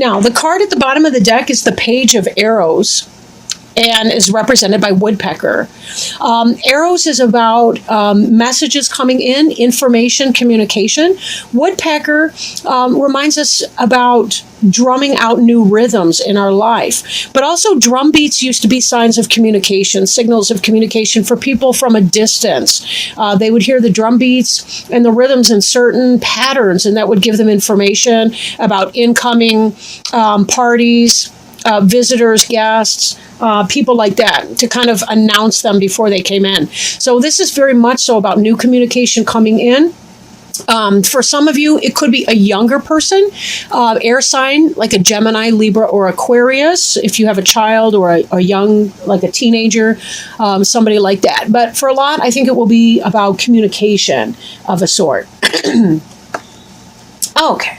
Now, the card at the bottom of the deck is the Page of Arrows, and is represented by woodpecker. Arrows is about messages coming in, information, communication. Woodpecker reminds us about drumming out new rhythms in our life. But also drum beats used to be signs of communication, signals of communication for people from a distance. They would hear the drum beats and the rhythms in certain patterns, and that would give them information about incoming parties, visitors, guests, people like that, to kind of announce them before they came in. So this is very much so about new communication coming in. For some of you, it could be a younger person, air sign, like a Gemini, Libra, or Aquarius. If you have a child or a young, like a teenager, somebody like that. But for a lot, I think it will be about communication of a sort. Okay.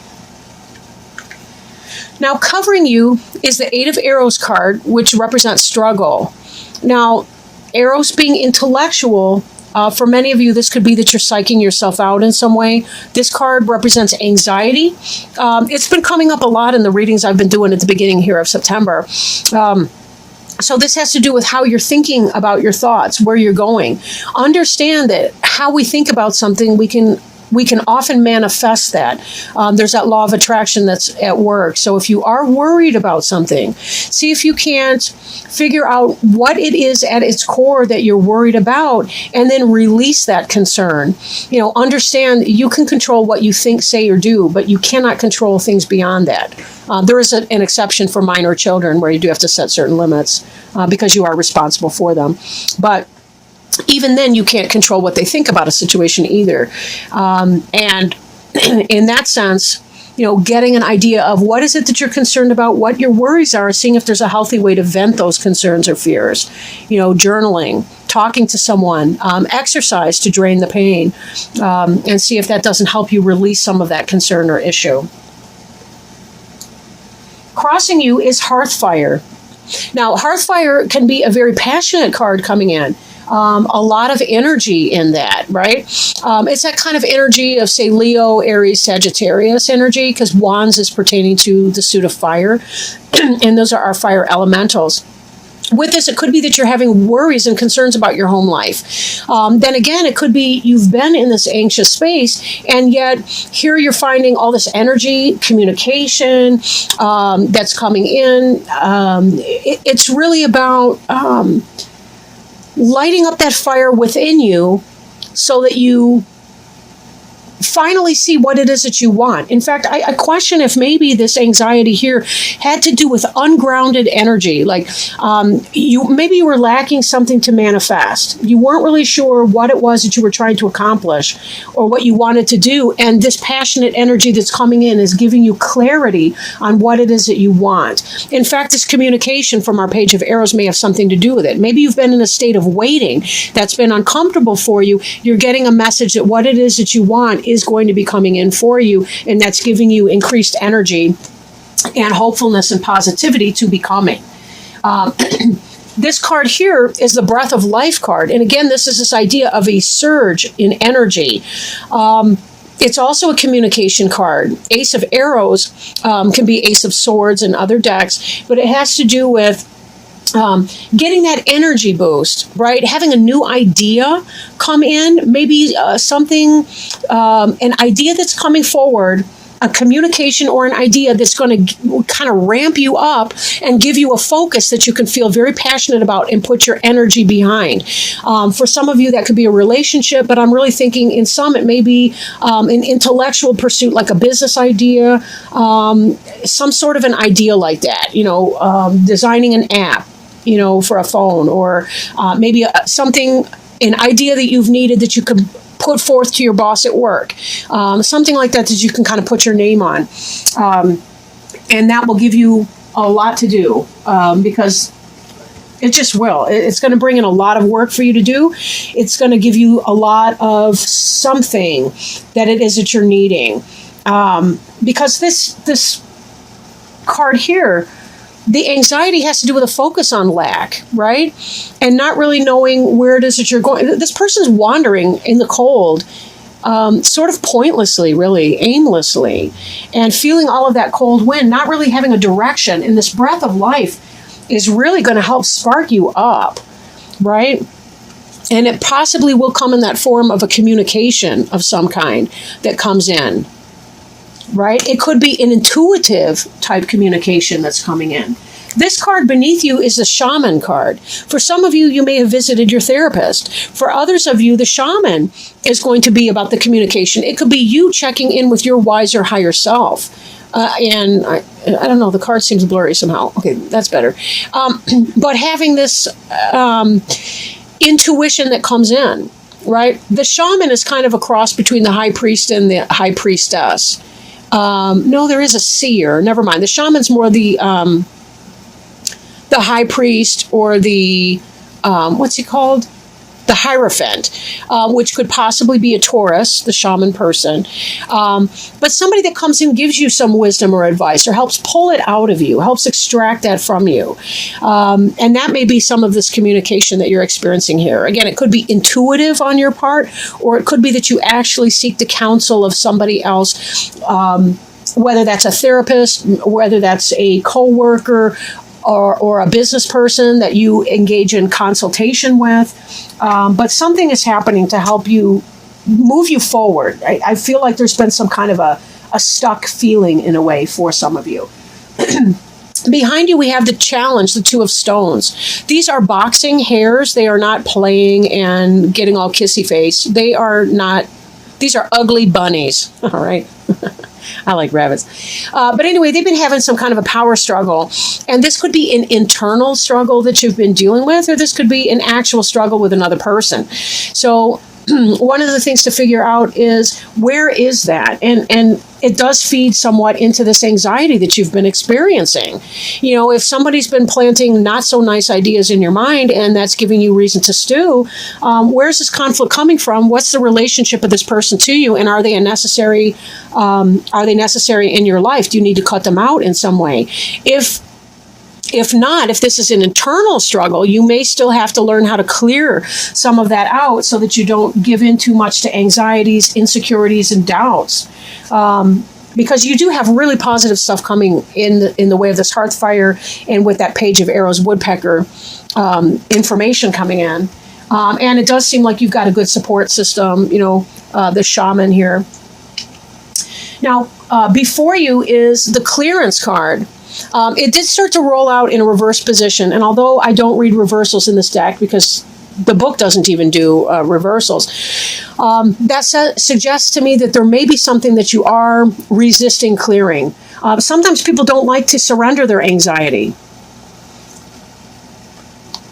Now, covering you is the Eight of Arrows card, which represents struggle. Now, arrows being intellectual, for many of you, this could be that you're psyching yourself out in some way. This card represents anxiety. It's been coming up a lot in the readings I've been doing at the beginning here of September. So this has to do with how you're thinking about your thoughts, where you're going. Understand that how we think about something, we can often manifest that. There's that law of attraction that's at work. So if you are worried about something, see if you can't figure out what it is at its core that you're worried about, and then release that concern. Understand you can control what you think, say, or do, but you cannot control things beyond that. There is an exception for minor children where you do have to set certain limits because you are responsible for them. But even then, you can't control what they think about a situation either. And in that sense, getting an idea of what is it that you're concerned about, what your worries are, seeing if there's a healthy way to vent those concerns or fears. Journaling, talking to someone, exercise to drain the pain, and see if that doesn't help you release some of that concern or issue. Crossing you is Hearthfire. Now, Hearthfire can be a very passionate card coming in. A lot of energy in that, right? It's that kind of energy of, say, Leo, Aries, Sagittarius energy, because Wands is pertaining to the suit of fire, and those are our fire elementals. With this, it could be that you're having worries and concerns about your home life. Then again, it could be you've been in this anxious space, and yet here you're finding all this energy, communication that's coming in. It's really about lighting up that fire within you so that you finally see what it is that you want. In fact, I question if maybe this anxiety here had to do with ungrounded energy. Like maybe you were lacking something to manifest. You weren't really sure what it was that you were trying to accomplish or what you wanted to do. And this passionate energy that's coming in is giving you clarity on what it is that you want. In fact, this communication from our Page of Arrows may have something to do with it. Maybe you've been in a state of waiting that's been uncomfortable for you. You're getting a message that what it is that you want is going to be coming in for you, and that's giving you increased energy and hopefulness and positivity to becoming. This card here is the Breath of Life card, and again, this is this idea of a surge in energy. It's also a communication card. Ace of Arrows can be Ace of Swords in other decks, but it has to do with getting that energy boost, right? Having a new idea come in, maybe something, an idea that's coming forward, a communication or an idea that's going to kind of ramp you up and give you a focus that you can feel very passionate about and put your energy behind. For some of you, that could be a relationship, but I'm really thinking in some, it may be an intellectual pursuit, like a business idea, some sort of an idea like that, designing an app, for a phone, or maybe an idea that you've needed that you could put forth to your boss at work. Something like that you can kind of put your name on. And that will give you a lot to do because it just will. It's going to bring in a lot of work for you to do. It's going to give you a lot of something that it is that you're needing. Because this card here, the anxiety has to do with a focus on lack, right? And not really knowing where it is that you're going. This person's wandering in the cold, sort of pointlessly, really, aimlessly, and feeling all of that cold wind, not really having a direction. And this breath of life is really going to help spark you up, right? And it possibly will come in that form of a communication of some kind that comes in, right? It could be an intuitive type communication that's coming in. This card beneath you is the shaman card. For some of you, you may have visited your therapist. For others of you, the shaman is going to be about the communication. It could be you checking in with your wiser higher self. And I don't know, the card seems blurry somehow. Okay, that's better. But having this intuition that comes in, right? The shaman is kind of a cross between the high priest and the high priestess. No, there is a seer. Never mind. The shaman's more the high priest, or the, what's he called? The Hierophant, which could possibly be a Taurus, the shaman person. But somebody that comes in, gives you some wisdom or advice, or helps pull it out of you, helps extract that from you. And that may be some of this communication that you're experiencing here. Again, it could be intuitive on your part, or it could be that you actually seek the counsel of somebody else, whether that's a therapist, whether that's a coworker, or a business person that you engage in consultation with. But something is happening to help you move you forward. I feel like there's been some kind of a stuck feeling in a way for some of you. Behind you, we have the challenge, the Two of Stones. These are boxing hares. They are not playing and getting all kissy face. These are ugly bunnies. All right. I like rabbits. But anyway, they've been having some kind of a power struggle. And this could be an internal struggle that you've been dealing with, or this could be an actual struggle with another person. So one of the things to figure out is, where is that? And it does feed somewhat into this anxiety that you've been experiencing. You know, if somebody's been planting not so nice ideas in your mind, and that's giving you reason to stew, where's this conflict coming from? What's the relationship of this person to you? And are they necessary in your life? Do you need to cut them out in some way? If not, if this is an internal struggle, you may still have to learn how to clear some of that out so that you don't give in too much to anxieties, insecurities, and doubts. Because you do have really positive stuff coming in the way of this hearth fire, and with that page of arrows woodpecker information coming in. And it does seem like you've got a good support system, the shaman here. Now, before you is the clearance card. It did start to roll out in a reverse position, and although I don't read reversals in this deck because the book doesn't even do reversals, that suggests to me that there may be something that you are resisting clearing. Sometimes people don't like to surrender their anxiety.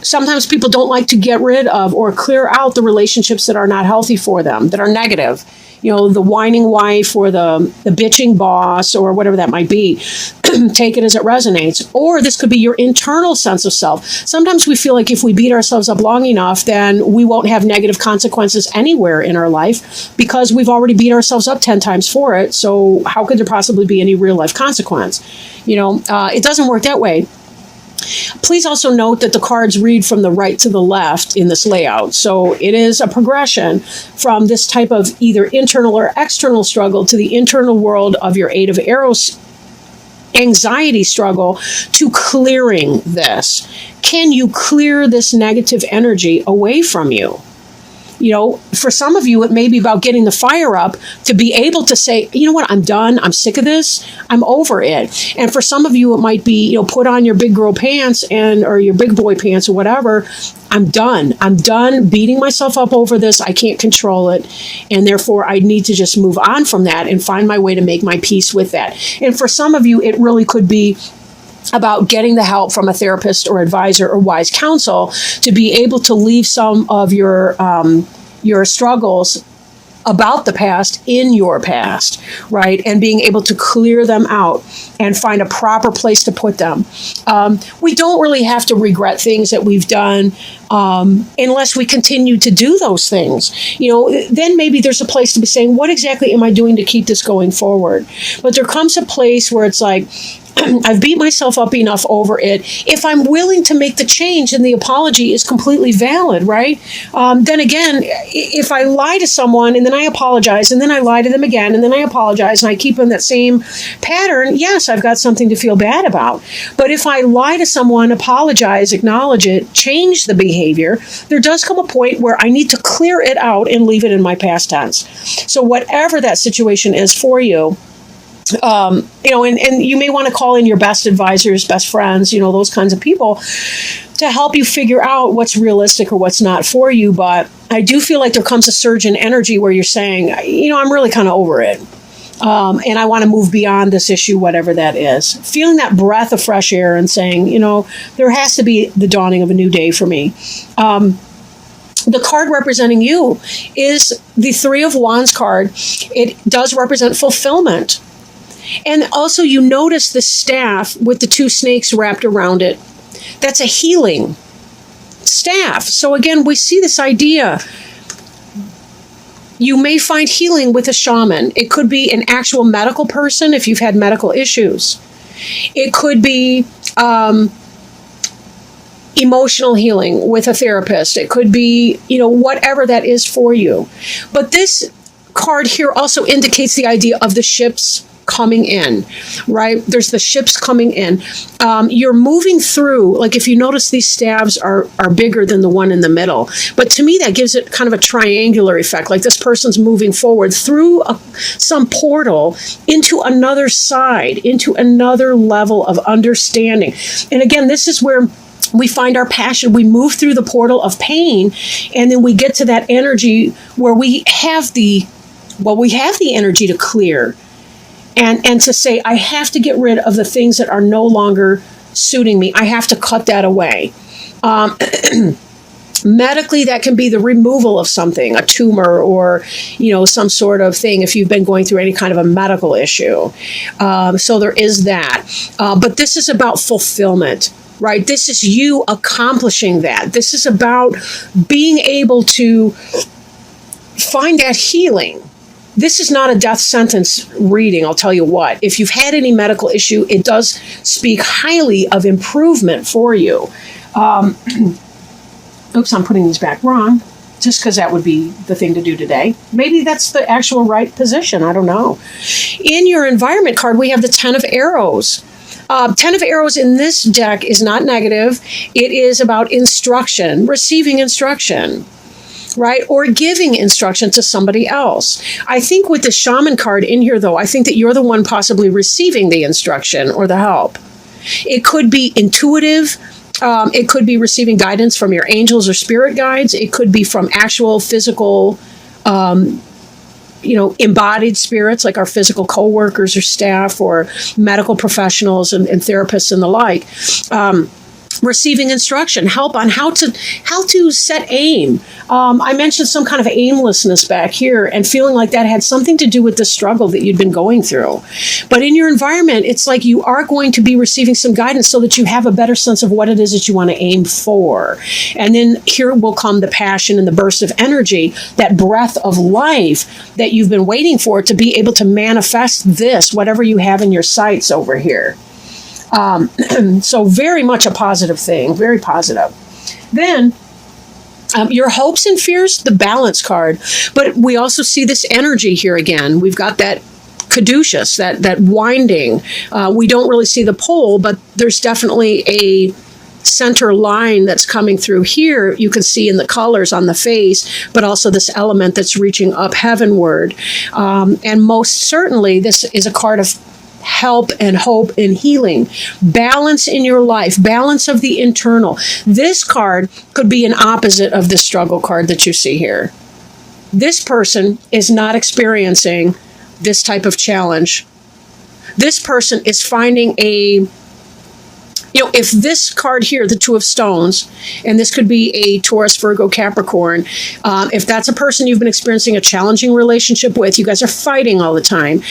Sometimes people don't like to get rid of or clear out the relationships that are not healthy for them, that are negative. The whining wife, or the bitching boss, or whatever that might be. Take it as it resonates. Or this could be your internal sense of self. Sometimes we feel like if we beat ourselves up long enough, then we won't have negative consequences anywhere in our life, because we've already beat ourselves up 10 times for it. So how could there possibly be any real life consequence? It doesn't work that way. Please also note that the cards read from the right to the left in this layout. So it is a progression from this type of either internal or external struggle to the internal world of your Eight of Arrows anxiety struggle, to clearing this. Can you clear this negative energy away from you? For some of you, it may be about getting the fire up to be able to say, you know what, I'm done. I'm sick of this. I'm over it. And for some of you, it might be, put on your big girl pants or your big boy pants or whatever. I'm done. I'm done beating myself up over this. I can't control it. And therefore, I need to just move on from that and find my way to make my peace with that. And for some of you, it really could be about getting the help from a therapist or advisor or wise counsel to be able to leave some of your struggles about the past in your past, right? And being able to clear them out and find a proper place to put them. We don't really have to regret things that we've done unless we continue to do those things. Then maybe there's a place to be saying, what exactly am I doing to keep this going forward? But there comes a place where it's like, I've beat myself up enough over it. If I'm willing to make the change, and the apology is completely valid, right? Then again, if I lie to someone and then I apologize and then I lie to them again and then I apologize and I keep in that same pattern, yes, I've got something to feel bad about. But if I lie to someone, apologize, acknowledge it, change the behavior, there does come a point where I need to clear it out and leave it in my past tense. So whatever that situation is for you, and you may want to call in your best advisors, best friends, those kinds of people to help you figure out what's realistic or what's not for you. But I do feel like there comes a surge in energy where you're saying, I'm really kind of over it. And I want to move beyond this issue, whatever that is. Feeling that breath of fresh air and saying, there has to be the dawning of a new day for me. The card representing you is the Three of Wands card. It does represent fulfillment. And also you notice the staff with the two snakes wrapped around it. That's a healing staff. So again, we see this idea. You may find healing with a shaman. It could be an actual medical person if you've had medical issues. It could be emotional healing with a therapist. It could be, whatever that is for you. But this card here also indicates the idea of the ships coming in, right? There's the ships coming in. You're moving through, like if you notice these staves are bigger than the one in the middle. But to me, that gives it kind of a triangular effect, like this person's moving forward through some portal into another side, into another level of understanding. And again, this is where we find our passion. We move through the portal of pain, and then we get to that energy where we have the energy to clear. And to say, I have to get rid of the things that are no longer suiting me. I have to cut that away. Medically, that can be the removal of something, a tumor or, some sort of thing if you've been going through any kind of a medical issue. So there is that. But this is about fulfillment, right? This is you accomplishing that. This is about being able to find that healing. This is not a death sentence reading, I'll tell you what. If you've had any medical issue, it does speak highly of improvement for you. Oops, I'm putting these back wrong, just because that would be the thing to do today. Maybe that's the actual right position, I don't know. In your environment card, we have the Ten of Arrows. Ten of Arrows in this deck is not negative. It is about instruction, receiving instruction. Right? Or giving instruction to somebody else. I think with the shaman card in here, though, I think that you're the one possibly receiving the instruction or the help. It could be intuitive. It could be receiving guidance from your angels or spirit guides. It could be from actual physical, embodied spirits like our physical co-workers or staff or medical professionals and therapists and the like. Receiving instruction, help on how to set aim. I mentioned some kind of aimlessness back here and feeling like that had something to do with the struggle that you'd been going through. But in your environment, it's like you are going to be receiving some guidance so that you have a better sense of what it is that you want to aim for. And then here will come the passion and the burst of energy, that breath of life that you've been waiting for to be able to manifest this, whatever you have in your sights over here. So very much a positive thing, very positive. Then your hopes and fears, the balance card. But we also see this energy here again. We've got that caduceus, that winding. We don't really see the pole, but there's definitely a center line that's coming through here. You can see in the colors on the face, but also this element that's reaching up heavenward. And most certainly, this is a card of help and hope and healing, balance in your life, balance of the internal. This card could be an opposite of the struggle card that you see here. This person is not experiencing this type of challenge. This person is finding if this card here, the Two of Stones, and this could be a Taurus, Virgo, Capricorn, if that's a person you've been experiencing a challenging relationship with, you guys are fighting all the time,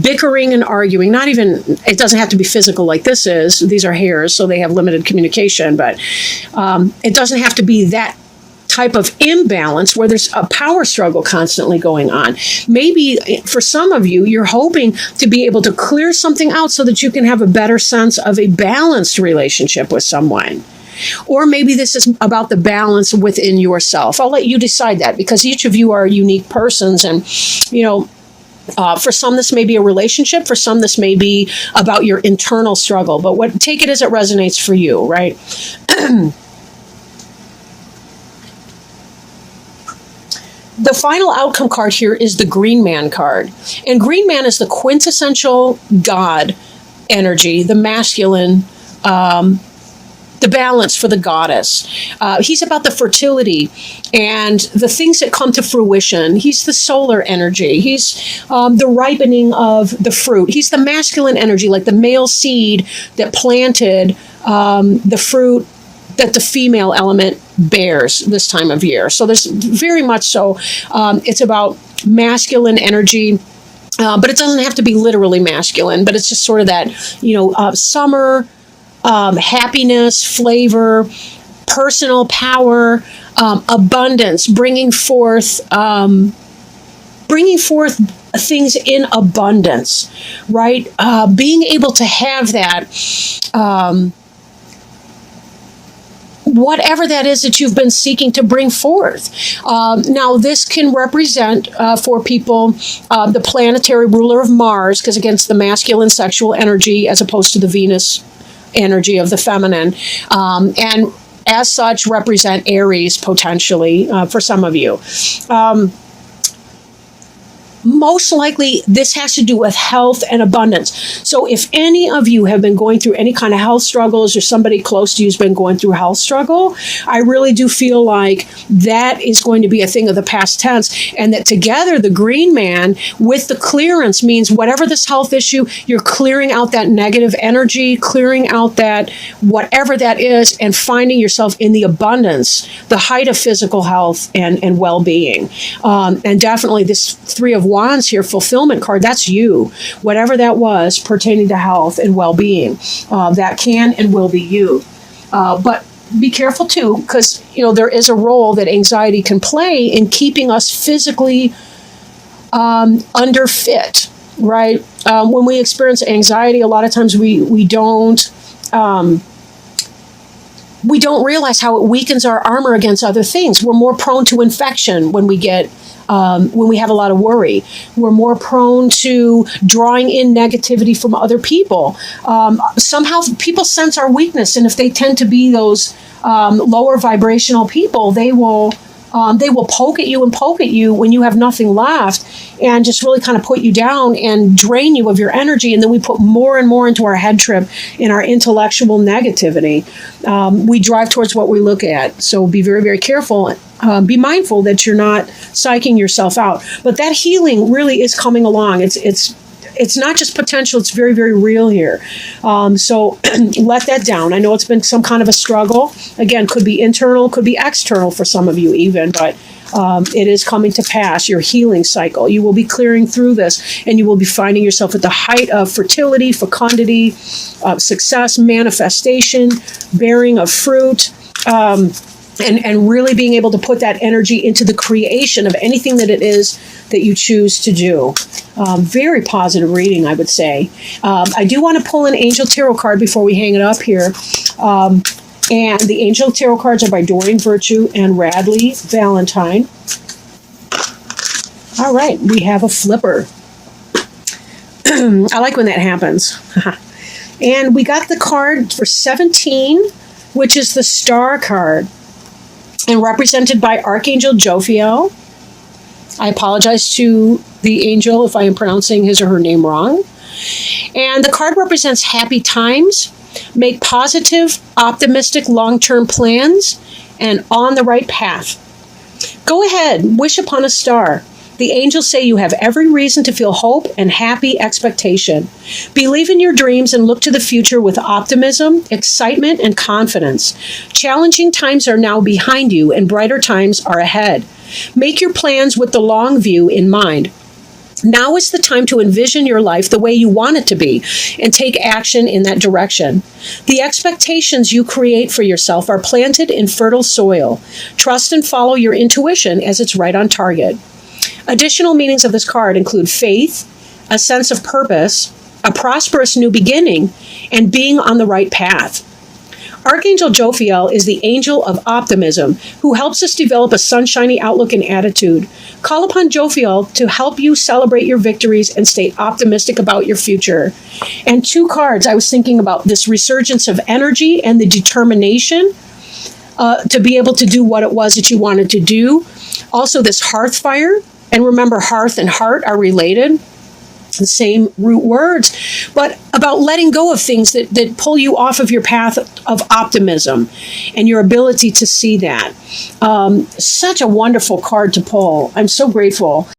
bickering and arguing, it doesn't have to be physical like this is. These are hairs, so they have limited communication, but it doesn't have to be that type of imbalance where there's a power struggle constantly going on. Maybe for some of you, you're hoping to be able to clear something out so that you can have a better sense of a balanced relationship with someone. Or maybe this is about the balance within yourself. I'll let you decide that, because each of you are unique persons. And, for some, this may be a relationship. For some, this may be about your internal struggle. But take it as it resonates for you, right? The final outcome card here is the Green Man card. And Green Man is the quintessential God energy, the masculine, the balance for the goddess. He's about the fertility and the things that come to fruition. He's the solar energy. He's the ripening of the fruit. He's the masculine energy, like the male seed that planted the fruit that the female element bears this time of year. So there's very much so, it's about masculine energy. But it doesn't have to be literally masculine, but it's just sort of that, summer, happiness, flavor, personal power, abundance, bringing forth things in abundance, right? Being able to have that, whatever that is that you've been seeking to bring forth. Now, this can represent for people the planetary ruler of Mars, because against the masculine sexual energy as opposed to the Venus energy of the feminine, and as such represent Aries potentially for some of you. Most likely, this has to do with health and abundance. So if any of you have been going through any kind of health struggles, or somebody close to you has been going through a health struggle, I really do feel like that is going to be a thing of the past tense, and that together the Green Man with the clearance means whatever this health issue, you're clearing out that negative energy, clearing out that whatever that is, and finding yourself in the abundance, the height of physical health and well-being. And definitely this Three of Wands here, fulfillment card, that's you. Whatever that was pertaining to health and well-being, that can and will be you. But be careful too, because there is a role that anxiety can play in keeping us physically underfit, right? When we experience anxiety, a lot of times we don't realize how it weakens our armor against other things. We're more prone to infection when we have a lot of worry. We're more prone to drawing in negativity from other people. Somehow people sense our weakness, and if they tend to be those lower vibrational people, they will poke at you when you have nothing left, and just really kind of put you down and drain you of your energy. And then we put more and more into our head trip in our intellectual negativity. We drive towards what we look at. So be very, very careful. Be mindful that you're not psyching yourself out. But that healing really is coming along. It's not just potential, it's very, very real here. So let that down. I know it's been some kind of a struggle. Again, could be internal, could be external for some of you even, but it is coming to pass, your healing cycle. You will be clearing through this, and you will be finding yourself at the height of fertility, fecundity, success, manifestation, bearing of fruit, and really being able to put that energy into the creation of anything that it is that you choose to do. Very positive reading, I would say. I do want to pull an Angel Tarot card before we hang it up here. And the Angel Tarot cards are by Doreen Virtue and Radley Valentine. All right, we have a flipper. I like when that happens. And we got the card for 17, which is the Star card, and represented by Archangel Jophiel. I apologize to the angel if I am pronouncing his or her name wrong. And the card represents happy times, make positive, optimistic, long-term plans, and on the right path. Go ahead, wish upon a star. The angels say you have every reason to feel hope and happy expectation. Believe in your dreams and look to the future with optimism, excitement, and confidence. Challenging times are now behind you and brighter times are ahead. Make your plans with the long view in mind. Now is the time to envision your life the way you want it to be and take action in that direction. The expectations you create for yourself are planted in fertile soil. Trust and follow your intuition as it's right on target. Additional meanings of this card include faith, a sense of purpose, a prosperous new beginning, and being on the right path. Archangel Jophiel is the angel of optimism who helps us develop a sunshiny outlook and attitude. Call upon Jophiel to help you celebrate your victories and stay optimistic about your future. And 2 cards, I was thinking about this resurgence of energy and the determination to be able to do what it was that you wanted to do. Also, this hearth fire. And remember, hearth and heart are related. The same root words, but about letting go of things that pull you off of your path of optimism and your ability to see that. Such a wonderful card to pull. I'm so grateful.